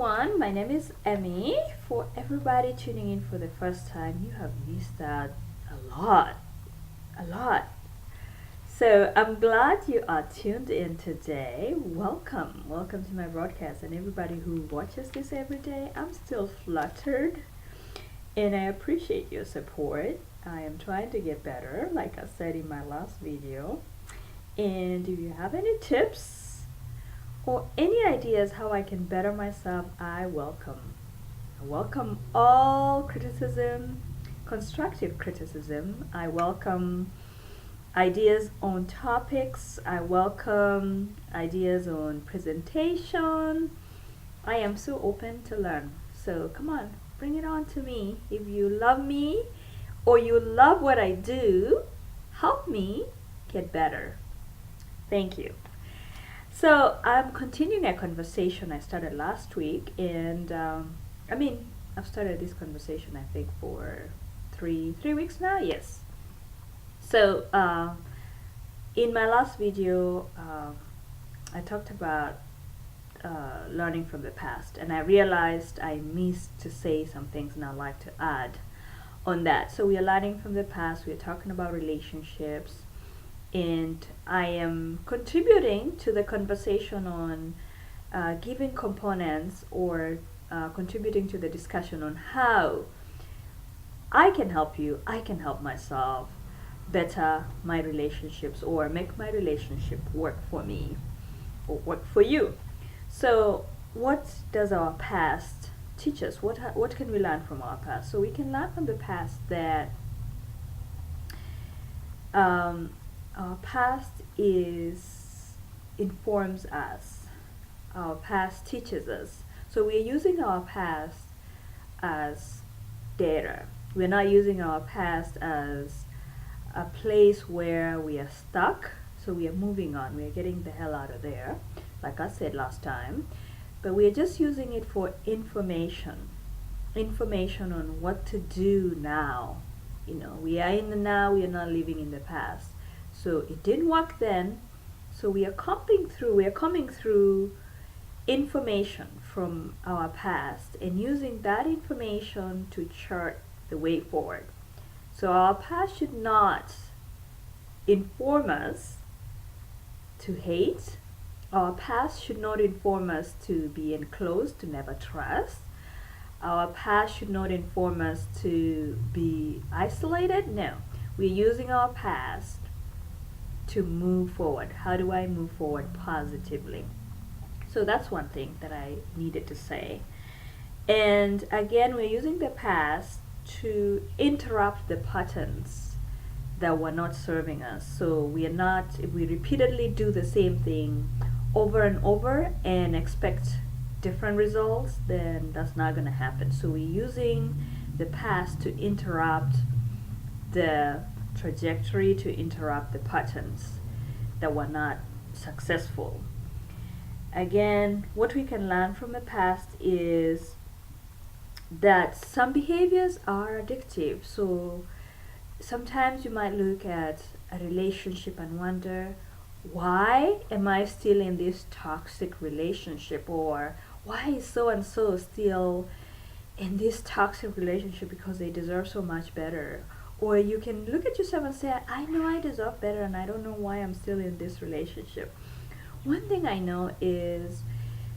everyone, my name is Emmy. For everybody tuning in for the first time, you have missed out a lot. So I'm glad you are tuned in today. Welcome to my broadcast, and everybody who watches this every day. I'm still fluttered, and I appreciate your support. I am trying to get better, like I said in my last video. And if you have any tips or any ideas how I can better myself, I welcome. I welcome all criticism, constructive criticism. I welcome ideas on topics. I welcome ideas on presentation. I am so open to learn. So come on, bring it on to me. If you love me or you love what I do, help me get better. Thank you. So I'm continuing a conversation I started last week, and I've started this conversation I think for three weeks now. Yes. So in my last video, I talked about learning from the past, and I realized I missed to say some things, and I'd like to add on that. So we are learning from the past. We are talking about relationships, and I am contributing to the conversation on giving components or contributing to the discussion on how I can help you, I can help myself better my relationships or make my relationship work for me or work for you. So, what does our past teach us? What can we learn from our past? So we can learn from the past that our past is informs us. Our past teaches us. So we're using our past as data. We're not using our past as a place where we are stuck. So we are moving on. We are getting the hell out of there, like I said last time. But we are just using it for information. Information on what to do now. We are in the now, we are not living in the past. So it didn't work then. So we are coming through information from our past and using that information to chart the way forward. So our past should not inform us to hate. Our past should not inform us to be enclosed, to never trust. Our past should not inform us to be isolated. No, we're using our past to move forward. How do I move forward positively? So that's one thing that I needed to say. And again, we're using the past to interrupt the patterns that were not serving us. So if we repeatedly do the same thing over and over and expect different results, then that's not going to happen. So we're using the past to interrupt the trajectory, to interrupt the patterns that were not successful. Again, what we can learn from the past is that some behaviors are addictive. So sometimes you might look at a relationship and wonder, why am I still in this toxic relationship? Or why is so and so still in this toxic relationship, because they deserve so much better? Or you can look at yourself and say, I know I deserve better and I don't know why I'm still in this relationship. One thing I know is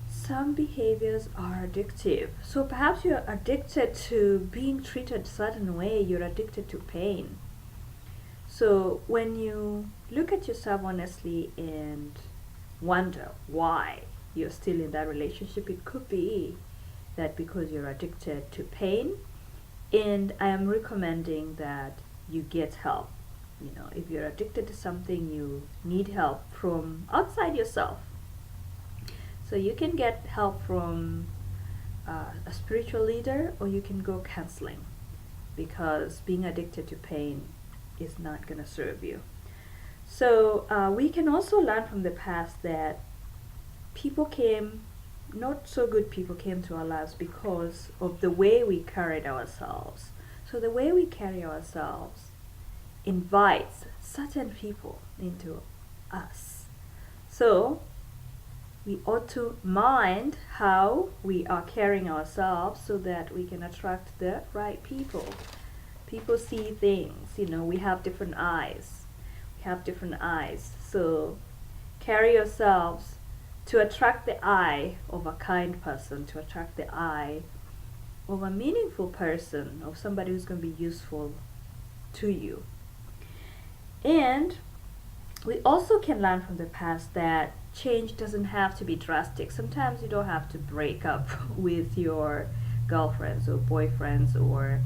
some behaviors are addictive. So perhaps you're addicted to being treated a certain way, you're addicted to pain. So when you look at yourself honestly and wonder why you're still in that relationship, it could be that because you're addicted to pain. And I am recommending that you get help. If you're addicted to something, you need help from outside yourself. So you can get help from a spiritual leader, or you can go counseling, because being addicted to pain is not going to serve you. So we can also learn from the past that not so good people came to our lives because of the way we carried ourselves. So the way we carry ourselves invites certain people into us. So we ought to mind how we are carrying ourselves so that we can attract the right people. People see things, we have different eyes. We have different eyes. So carry yourselves to attract the eye of a kind person, to attract the eye of a meaningful person, of somebody who's going to be useful to you. And we also can learn from the past that change doesn't have to be drastic. Sometimes you don't have to break up with your girlfriends or boyfriends or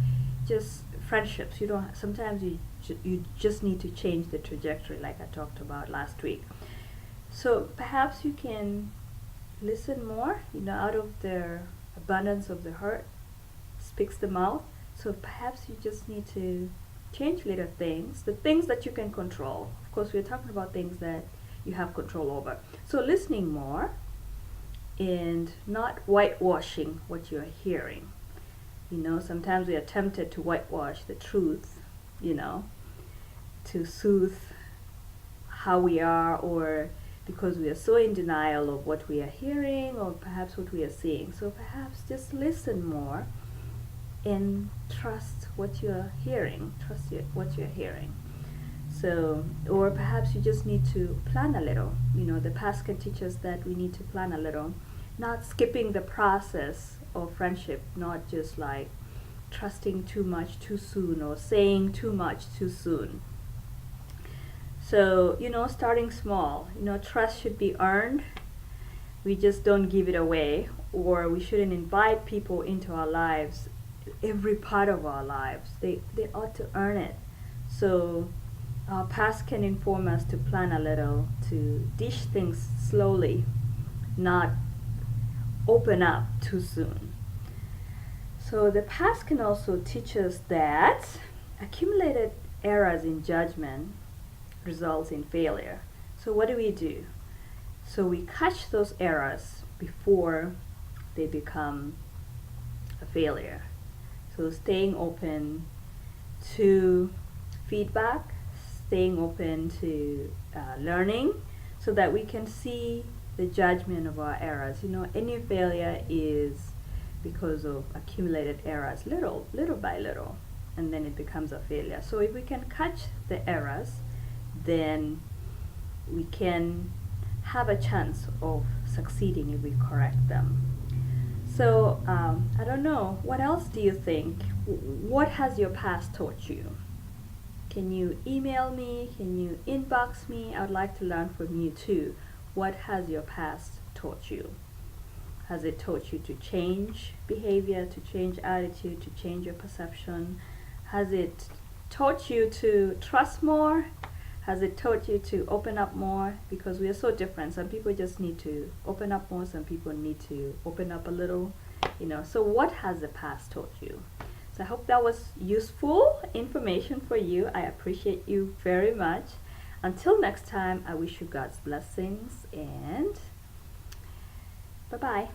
just friendships. Sometimes you just need to change the trajectory, like I talked about last week. So perhaps you can listen more, out of the abundance of the heart speaks the mouth. So perhaps you just need to change little things, the things that you can control. Of course, we're talking about things that you have control over. So listening more and not whitewashing what you're hearing. Sometimes we are tempted to whitewash the truth, to soothe how we are, or because we are so in denial of what we are hearing or perhaps what we are seeing. So perhaps just listen more and trust what you're hearing. What you're hearing. So, or perhaps you just need to plan a little. The past can teach us that we need to plan a little, not skipping the process of friendship, not just like trusting too much too soon or saying too much too soon. So, starting small. Trust should be earned. We just don't give it away, or we shouldn't invite people into our lives, every part of our lives. They ought to earn it. So our past can inform us to plan a little, to dish things slowly, not open up too soon. So the past can also teach us that accumulated errors in judgment results in failure. So what do? So we catch those errors before they become a failure. So staying open to feedback, staying open to learning, so that we can see the judgment of our errors. Any failure is because of accumulated errors, little by little, and then it becomes a failure. So if we can catch the errors, then we can have a chance of succeeding if we correct them. So I don't know, what else do you think? What has your past taught you? Can you email me? Can you inbox me? I would like to learn from you too. What has your past taught you? Has it taught you to change behavior, to change attitude, to change your perception? Has it taught you to trust more? Has it taught you to open up more? Because we are so different. Some people just need to open up more. Some people need to open up a little. So what has the past taught you? So I hope that was useful information for you. I appreciate you very much. Until next time, I wish you God's blessings, and bye-bye.